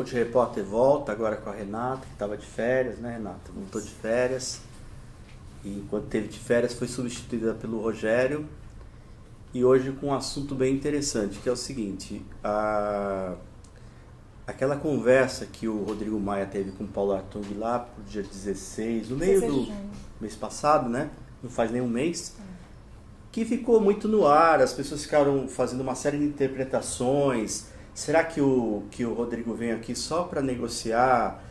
de Repórter volta agora com a Renata, que estava de férias, né, Renata? Voltou de férias. E enquanto teve de férias foi substituída pelo Rogério. E hoje com um assunto bem interessante, que é o seguinte: aquela conversa que o Rodrigo Maia teve com o Paulo Artung lá pro dia 16, no meio do mês passado, né? Não faz nem um mês. Que ficou muito no ar, as pessoas ficaram fazendo uma série de interpretações. Será que o Rodrigo vem aqui só para negociar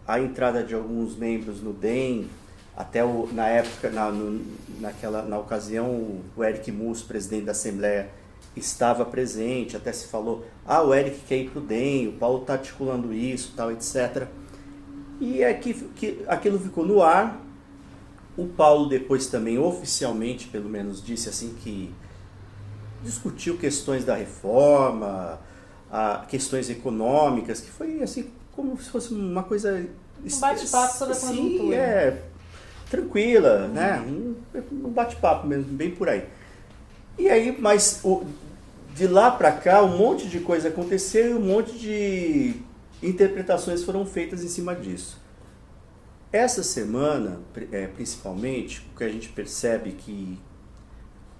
a entrada de alguns membros no DEM? Até na época, na ocasião, o Eric Musso, presidente da Assembleia, estava presente, até se falou, o Eric quer ir para o DEM, o Paulo está articulando isso, tal, etc. E que aquilo ficou no ar. O Paulo depois também, oficialmente, pelo menos, disse assim que discutiu questões da reforma, questões econômicas, que foi assim como se fosse uma coisa... Um bate-papo sobre a conjuntura. Tranquila, né? Um bate-papo mesmo, bem por aí. E aí, mas de lá para cá, um monte de coisa aconteceu e um monte de interpretações foram feitas em cima disso. Essa semana, principalmente, o que a gente percebe que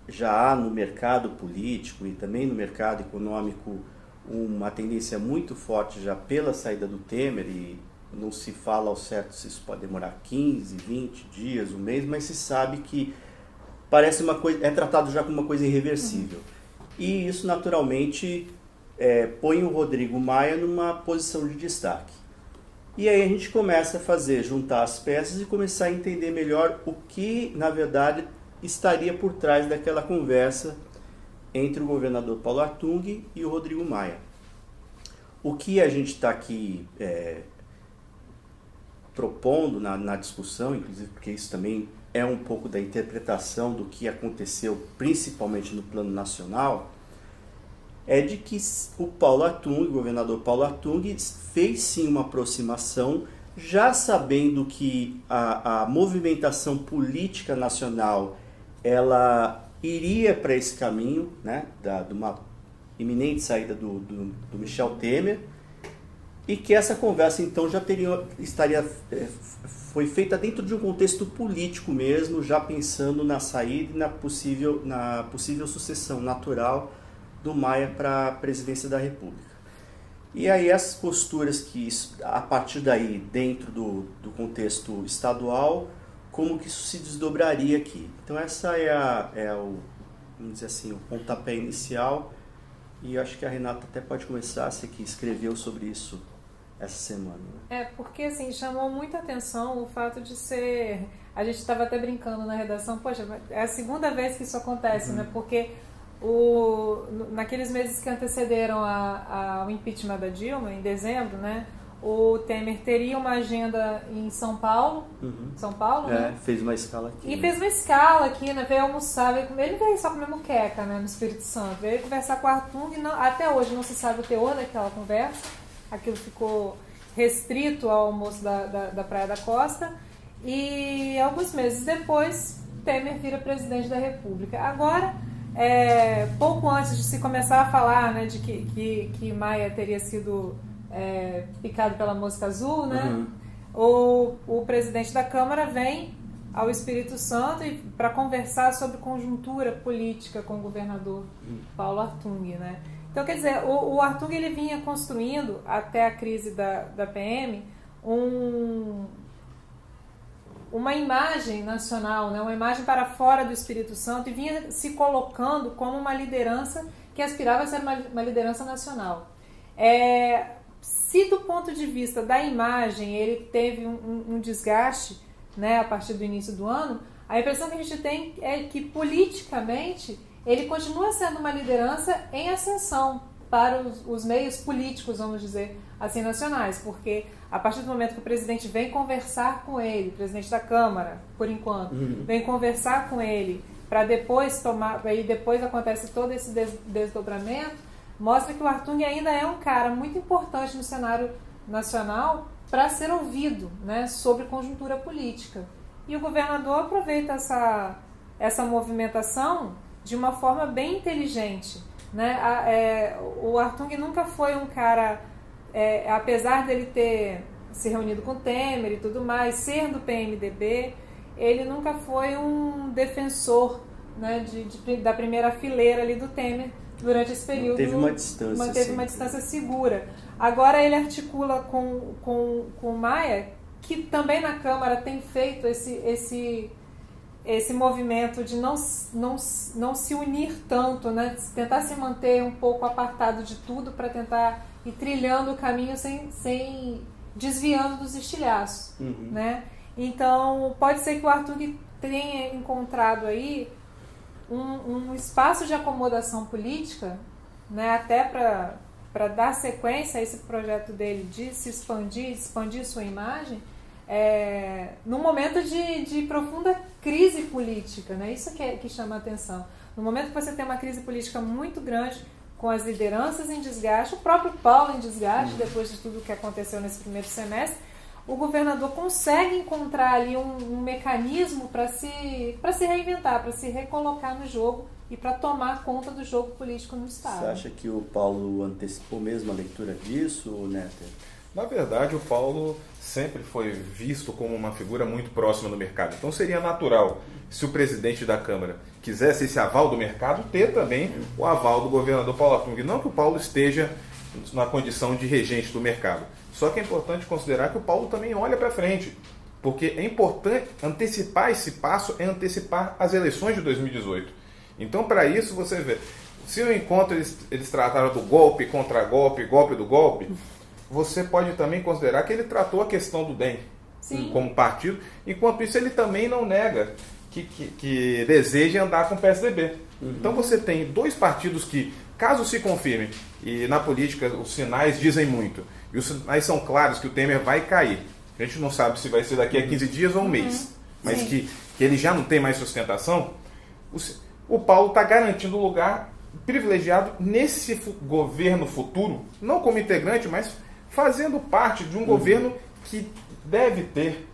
já há no mercado político e também no mercado econômico uma tendência muito forte já pela saída do Temer, e não se fala ao certo se isso pode demorar 15, 20 dias, um mês, mas se sabe que parece uma coisa, é tratado já como uma coisa irreversível. E isso naturalmente põe o Rodrigo Maia numa posição de destaque. E aí a gente começa a juntar as peças e começar a entender melhor o que, na verdade, estaria por trás daquela conversa entre o governador Paulo Artung e o Rodrigo Maia. O que a gente está aqui propondo na discussão, inclusive porque isso também é um pouco da interpretação do que aconteceu, principalmente no plano nacional, é de que o governador Paulo Artung, fez sim uma aproximação, já sabendo que a movimentação política nacional ela iria para esse caminho, né, de uma iminente saída do Michel Temer, e que essa conversa então já foi feita dentro de um contexto político mesmo, já pensando na saída e na possível sucessão natural do Maia para a presidência da República. E aí essas posturas que, a partir daí, dentro do contexto estadual, como que isso se desdobraria aqui. Então essa vamos dizer assim, o pontapé inicial, e eu acho que a Renata até pode começar, você que escreveu sobre isso essa semana. Né? Porque assim, chamou muita atenção o fato de ser... A gente estava até brincando na redação, poxa, é a segunda vez que isso acontece, né? Porque naqueles meses que antecederam ao impeachment da Dilma, em dezembro, né? O Temer teria uma agenda em São Paulo, né? Fez uma escala aqui. E fez uma escala aqui, né? Veio almoçar, ele veio só comer muqueca, né? No Espírito Santo. Veio conversar com o Artung, até hoje não se sabe o teor daquela conversa. Aquilo ficou restrito ao almoço da Praia da Costa. E alguns meses depois, Temer vira presidente da República. Agora, pouco antes de se começar a falar, né, de que Maia teria sido picado pela mosca azul, né? O presidente da Câmara vem ao Espírito Santo para conversar sobre conjuntura política com o governador Paulo Artung, né? Então, quer dizer, o Artung ele vinha construindo, até a crise da PM, uma imagem nacional, né? Uma imagem para fora do Espírito Santo, e vinha se colocando como uma liderança que aspirava a ser uma liderança nacional. Se do ponto de vista da imagem ele teve um desgaste, né, a partir do início do ano, a impressão que a gente tem é que politicamente ele continua sendo uma liderança em ascensão para os meios políticos, vamos dizer assim, nacionais, porque a partir do momento que o presidente vem conversar com ele, o presidente da Câmara, por enquanto, vem conversar com ele para depois aí depois acontece todo esse desdobramento, mostra que o Artung ainda é um cara muito importante no cenário nacional para ser ouvido, né, sobre conjuntura política. E o governador aproveita essa movimentação de uma forma bem inteligente, né? O Artung nunca foi um cara apesar dele ter se reunido com o Temer e tudo mais, ser do PMDB, ele nunca foi um defensor, né, da primeira fileira ali do Temer durante esse período. Manteve uma distância. Manteve uma distância segura. Agora ele articula com o Maia, que também na Câmara tem feito esse movimento de não se unir tanto, né? Tentar se manter um pouco apartado de tudo para tentar ir trilhando o caminho sem desviando dos estilhaços, né? Então pode ser que o Arthur tenha encontrado aí um espaço de acomodação política, né? Até para dar sequência a esse projeto dele de se expandir sua imagem, num momento de profunda crise política, né? Isso que chama a atenção. No momento que você tem uma crise política muito grande, com as lideranças em desgaste, o próprio Paulo em desgaste, depois de tudo que aconteceu nesse primeiro semestre, o governador consegue encontrar ali um mecanismo para se reinventar, para se recolocar no jogo e para tomar conta do jogo político no Estado. Você acha que o Paulo antecipou mesmo a leitura disso, Néter? Na verdade, o Paulo sempre foi visto como uma figura muito próxima do mercado. Então seria natural, se o presidente da Câmara quisesse esse aval do mercado, ter também o aval do governador Paulo Artung. Não que o Paulo esteja na condição de regente do mercado. Só que é importante considerar que o Paulo também olha para frente. Porque é importante antecipar esse passo, é antecipar as eleições de 2018. Então, para isso, você vê, se no encontro eles trataram do golpe, contra-golpe, golpe do golpe, você pode também considerar que ele tratou a questão do DEM como partido, enquanto isso ele também não nega que deseja andar com o PSDB. Então você tem dois partidos que, caso se confirme, e na política os sinais dizem muito, e os sinais são claros que o Temer vai cair. A gente não sabe se vai ser daqui a 15 dias ou um mês, mas que ele já não tem mais sustentação. O Paulo está garantindo lugar privilegiado nesse governo futuro, não como integrante, mas fazendo parte de um governo que deve ter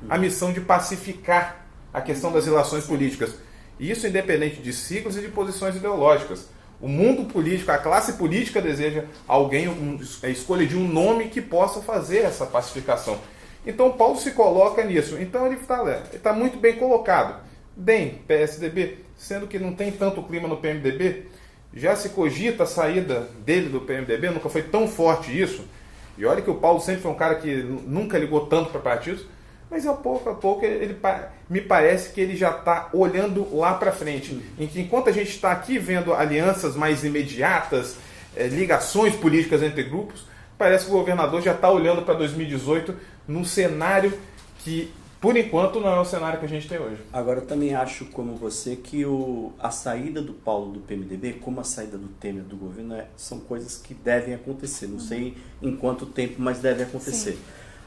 a missão de pacificar a questão das relações políticas. E isso independente de siglas e de posições ideológicas. O mundo político, a classe política deseja alguém, a escolha de um nome que possa fazer essa pacificação. Então o Paulo se coloca nisso. Então ele está muito bem colocado. DEM, PSDB, sendo que não tem tanto clima no PMDB, já se cogita a saída dele do PMDB, nunca foi tão forte isso. E olha que o Paulo sempre foi um cara que nunca ligou tanto para partidos, mas a pouco ele me parece que ele já está olhando lá para frente. Em que enquanto a gente está aqui vendo alianças mais imediatas, ligações políticas entre grupos, parece que o governador já está olhando para 2018 num cenário que, por enquanto, não é o cenário que a gente tem hoje. Agora, eu também acho, como você, que a saída do Paulo do PMDB, como a saída do Temer do governo, são coisas que devem acontecer. Não sei em quanto tempo, mas devem acontecer. Sim.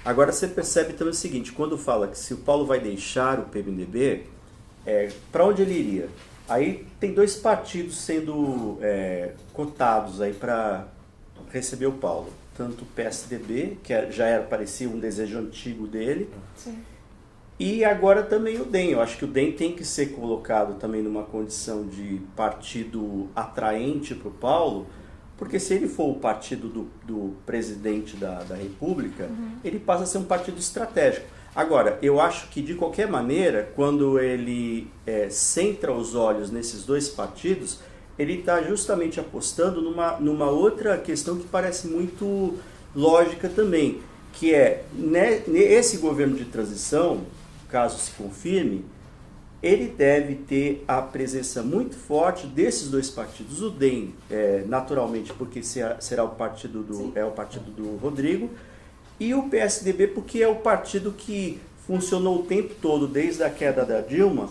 Agora, você percebe também o seguinte, quando fala que se o Paulo vai deixar o PMDB, para onde ele iria? Aí tem dois partidos sendo cotados aí para receber o Paulo. Tanto o PSDB, que parecia um desejo antigo dele, sim, e agora também o DEM. Eu acho que o DEM tem que ser colocado também numa condição de partido atraente para o Paulo, porque se ele for o partido do presidente da República, ele passa a ser um partido estratégico. Agora, eu acho que de qualquer maneira, quando ele centra os olhos nesses dois partidos, ele está justamente apostando numa outra questão que parece muito lógica também, que esse governo de transição, caso se confirme, ele deve ter a presença muito forte desses dois partidos. O DEM, naturalmente, porque será o partido do Rodrigo, e o PSDB, porque é o partido que funcionou o tempo todo, desde a queda da Dilma,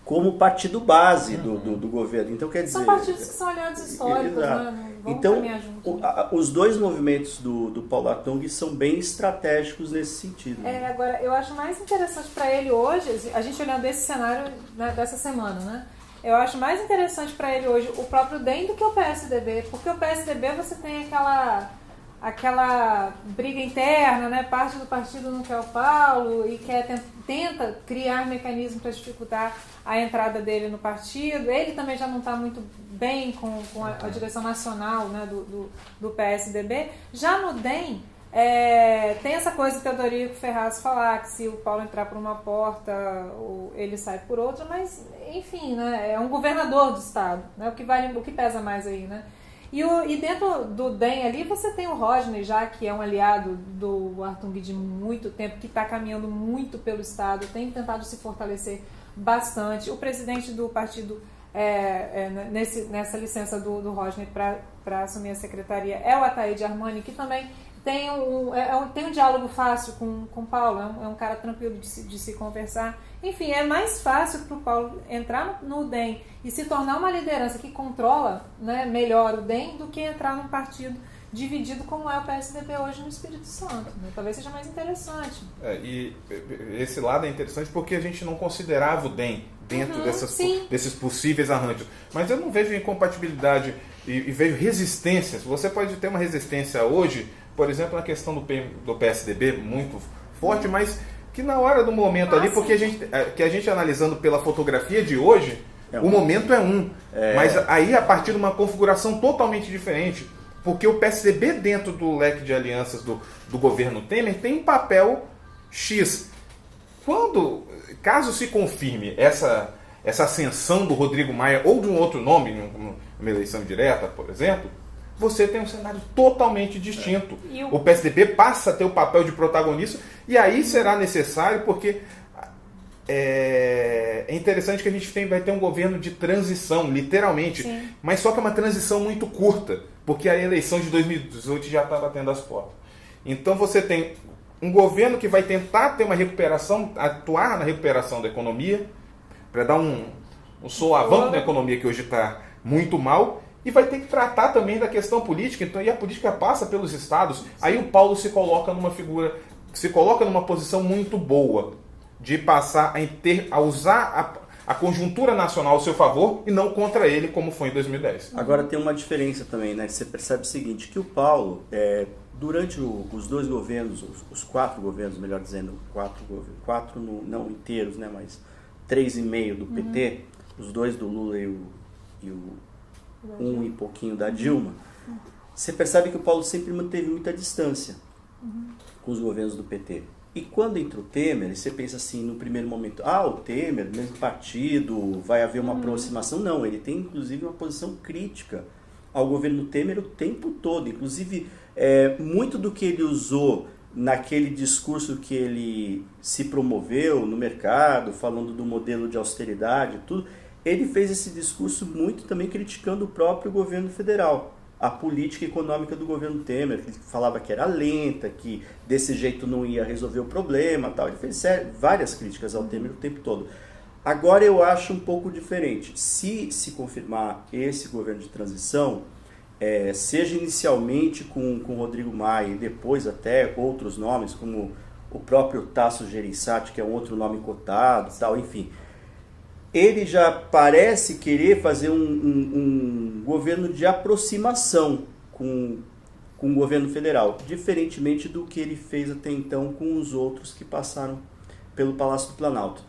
como partido base do governo. Então, quer dizer, são partidos que são aliados históricos, né? Então, os dois movimentos do Paulo Artung são bem estratégicos nesse sentido. Agora, eu acho mais interessante para ele hoje, a gente olhando esse cenário, né, dessa semana, né? Eu acho mais interessante para ele hoje o próprio DEM do que o PSDB, porque o PSDB você tem aquela briga interna, né? Parte do partido não quer o Paulo e tenta criar mecanismos para dificultar a entrada dele no partido. Ele também já não está muito bem com a direção nacional, né, do PSDB. Já no DEM, tem essa coisa do Teodorico Ferraz falar que se o Paulo entrar por uma porta, ele sai por outra, mas, enfim, né, é um governador do Estado, né, o que pesa mais aí, né? E dentro do DEM ali você tem o Rodney, já que é um aliado do Artung de muito tempo, que está caminhando muito pelo Estado, tem tentado se fortalecer bastante. O presidente do partido, nessa licença do Rodney para assumir a secretaria, é o Ataíde Armani, que também tem um diálogo fácil com o Paulo, é um cara tranquilo de se conversar. Enfim, é mais fácil para o Paulo entrar no DEM e se tornar uma liderança que controla, né, melhor o DEM do que entrar num partido dividido como é o PSDB hoje no Espírito Santo. Né? Talvez seja mais interessante. E esse lado é interessante porque a gente não considerava o DEM dentro desses possíveis arranjos. Mas eu não vejo incompatibilidade e vejo resistências. Você pode ter uma resistência hoje, por exemplo, na questão do PSDB muito forte, mas que na hora do momento ali, porque a gente analisando pela fotografia de hoje, o momento é mas aí a partir de uma configuração totalmente diferente, porque o PSDB dentro do leque de alianças do governo Temer tem um papel X. Caso se confirme essa ascensão do Rodrigo Maia ou de um outro nome, numa eleição direta, por exemplo, você tem um cenário totalmente distinto. O PSDB passa a ter o papel de protagonista e aí será necessário, porque é interessante que a gente vai ter um governo de transição, literalmente, mas só que é uma transição muito curta, porque a eleição de 2018 já está batendo as portas. Então você tem um governo que vai tentar ter uma recuperação, atuar na recuperação da economia, para dar um solavanco na economia que hoje está muito mal, e vai ter que tratar também da questão política. Então, e a política passa pelos estados. Aí o Paulo se coloca numa posição muito boa de passar a usar a conjuntura nacional ao seu favor e não contra ele, como foi em 2010. Agora tem uma diferença também, né? Você percebe o seguinte, que o Paulo, durante os dois governos, os 4 governos, melhor dizendo, 4 não inteiros, né? Mas 3,5 do PT, os 2 do Lula e o 1 e pouquinho da Dilma, você percebe que o Paulo sempre manteve muita distância com os governos do PT. E quando entra o Temer, você pensa assim, no primeiro momento, o Temer, mesmo partido, vai haver uma aproximação. Não, ele tem inclusive uma posição crítica ao governo Temer o tempo todo. Inclusive, muito do que ele usou naquele discurso que ele se promoveu no mercado, falando do modelo de austeridade e tudo, ele fez esse discurso muito também criticando o próprio governo federal, a política econômica do governo Temer, que falava que era lenta, que desse jeito não ia resolver o problema, tal. Ele fez várias críticas ao Temer o tempo todo. Agora eu acho um pouco diferente. Se confirmar esse governo de transição, seja inicialmente com Rodrigo Maia e depois até outros nomes, como o próprio Tasso Gereissati, que é um outro nome cotado, tal, enfim, ele já parece querer fazer um governo de aproximação com o governo federal, diferentemente do que ele fez até então com os outros que passaram pelo Palácio do Planalto.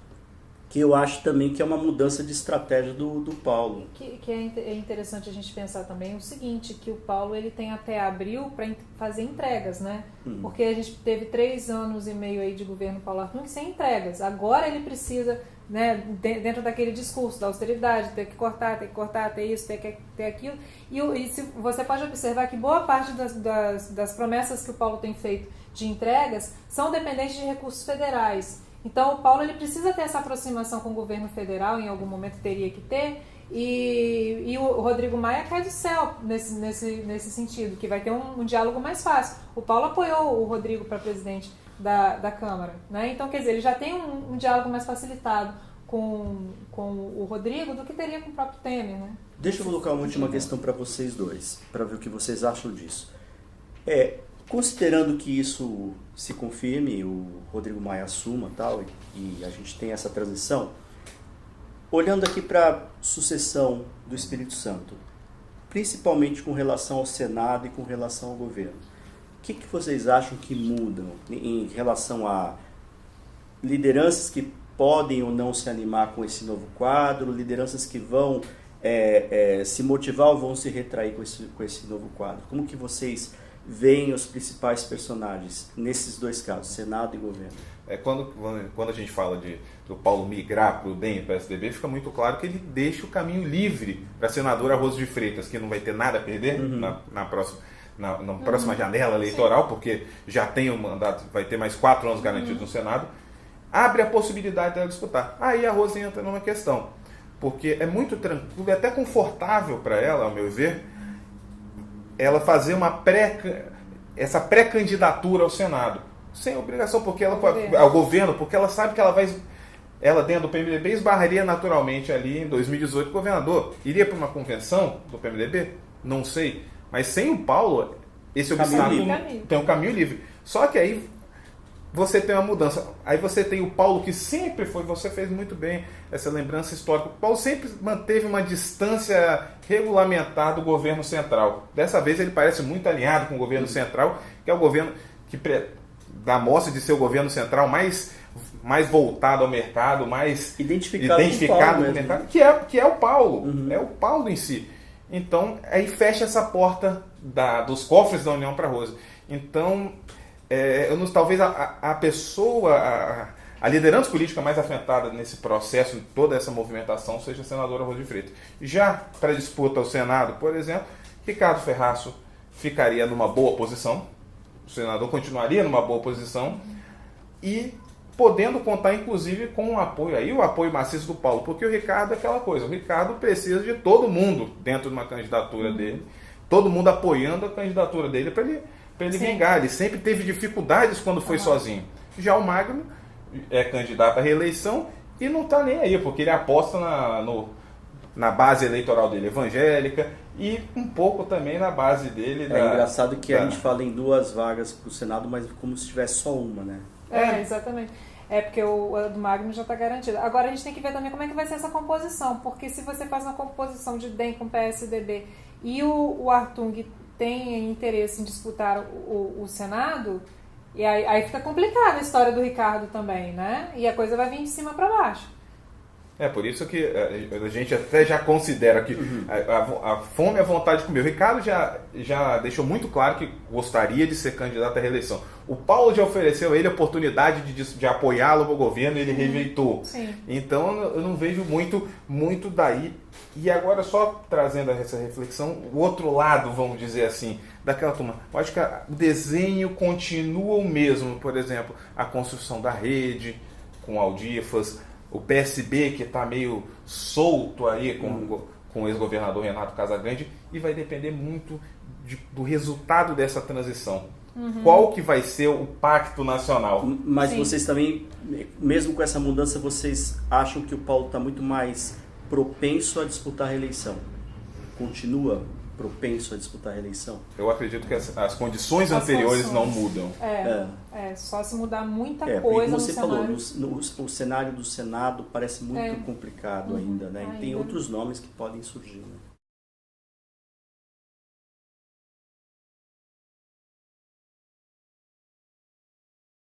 Que eu acho também que é uma mudança de estratégia do Paulo. Que é interessante a gente pensar também o seguinte, que o Paulo ele tem até abril para fazer entregas, né? Porque a gente teve 3 anos e meio aí de governo Paulo Artung sem entregas. Agora ele precisa, né, dentro daquele discurso da austeridade, ter que cortar, ter isso, ter aquilo. E se você pode observar que boa parte das promessas que o Paulo tem feito de entregas são dependentes de recursos federais. Então o Paulo ele precisa ter essa aproximação com o governo federal, em algum momento teria que ter, e o Rodrigo Maia cai do céu nesse sentido, que vai ter um diálogo mais fácil. O Paulo apoiou o Rodrigo para presidente da Câmara, né? Então, quer dizer, ele já tem um diálogo mais facilitado com o Rodrigo do que teria com o próprio Temer, né? Deixa eu colocar uma última questão para vocês dois, para ver o que vocês acham disso. Considerando que isso se confirme, o Rodrigo Maia assuma tal, e a gente tem essa transição, olhando aqui para a sucessão do Espírito Santo, principalmente com relação ao Senado e com relação ao governo, que vocês acham que mudam em relação a lideranças que podem ou não se animar com esse novo quadro, lideranças que vão se motivar ou vão se retrair com esse novo quadro? Como que vocês veem os principais personagens nesses dois casos, Senado e governo? Quando a gente fala do Paulo migrar para o DEM e para o PSDB, fica muito claro que ele deixa o caminho livre para a senadora Rose de Freitas, que não vai ter nada a perder na próxima janela eleitoral, porque já tem um mandato, vai ter mais 4 anos garantidos no Senado, abre a possibilidade dela disputar. Aí a Rose entra numa questão, porque é muito tranquilo, é até confortável para ela, ao meu ver, ela fazer essa pré-candidatura ao Senado, sem obrigação, porque ao governo, porque ela sabe que ela dentro do PMDB esbarraria naturalmente ali em 2018 governador. Iria para uma convenção do PMDB? Não sei. Mas sem o Paulo, esse obstáculo tem um caminho livre. Só que aí você tem uma mudança. Aí você tem o Paulo que sempre foi, você fez muito bem essa lembrança histórica. O Paulo sempre manteve uma distância regulamentar do governo central. Dessa vez ele parece muito alinhado com o governo central, que é o governo que dá mostra de ser o governo central mais voltado ao mercado, mais identificado com o mercado, que é o Paulo. É o Paulo em si. Então, aí fecha essa porta dos cofres da União para a Rose. Então, talvez a pessoa, a liderança política mais afetada nesse processo, em toda essa movimentação, seja a senadora Rose de Freitas. Já para a disputa ao Senado, por exemplo, Ricardo Ferraço ficaria numa boa posição, o senador continuaria numa boa posição e podendo contar, inclusive, com o apoio maciço do Paulo, porque o Ricardo é aquela coisa, o Ricardo precisa de todo mundo dentro de uma candidatura dele, todo mundo apoiando a candidatura dele para ele vingar. Ele sempre teve dificuldades quando foi sozinho. Já o Magno é candidato à reeleição e não está nem aí, porque ele aposta na base eleitoral dele evangélica e um pouco também na base dele. Engraçado que a gente fala em 2 vagas para o Senado, mas como se tivesse só uma, né? Exatamente. Porque o do Magno já está garantido. Agora a gente tem que ver também como é que vai ser essa composição, porque se você faz uma composição de DEM com PSDB e o Artung tem interesse em disputar o Senado, e aí fica complicada a história do Ricardo também, né? E a coisa vai vir de cima para baixo. Por isso que a gente até já considera que a fome e a vontade de comer. O Ricardo já deixou muito claro que gostaria de ser candidato à reeleição. O Paulo já ofereceu a ele a oportunidade de apoiá-lo no governo e ele rejeitou. Sim. Então eu não vejo muito daí. E agora só trazendo essa reflexão, o outro lado, vamos dizer assim, daquela turma. Eu acho que o desenho continua o mesmo. Por exemplo, a construção da rede com Aldifas, o PSB que está meio solto aí com o ex-governador Renato Casagrande, e vai depender muito do resultado dessa transição. Qual que vai ser o pacto nacional? Mas vocês também, mesmo com essa mudança, vocês acham que o Paulo está muito mais propenso a disputar a reeleição? Continua propenso a disputar a reeleição? Eu acredito que as condições anteriores não mudam. Só se mudar muita coisa como no você cenário. falou, o cenário do Senado parece muito complicado ainda, né? E tem ainda. outros nomes que podem surgir, né?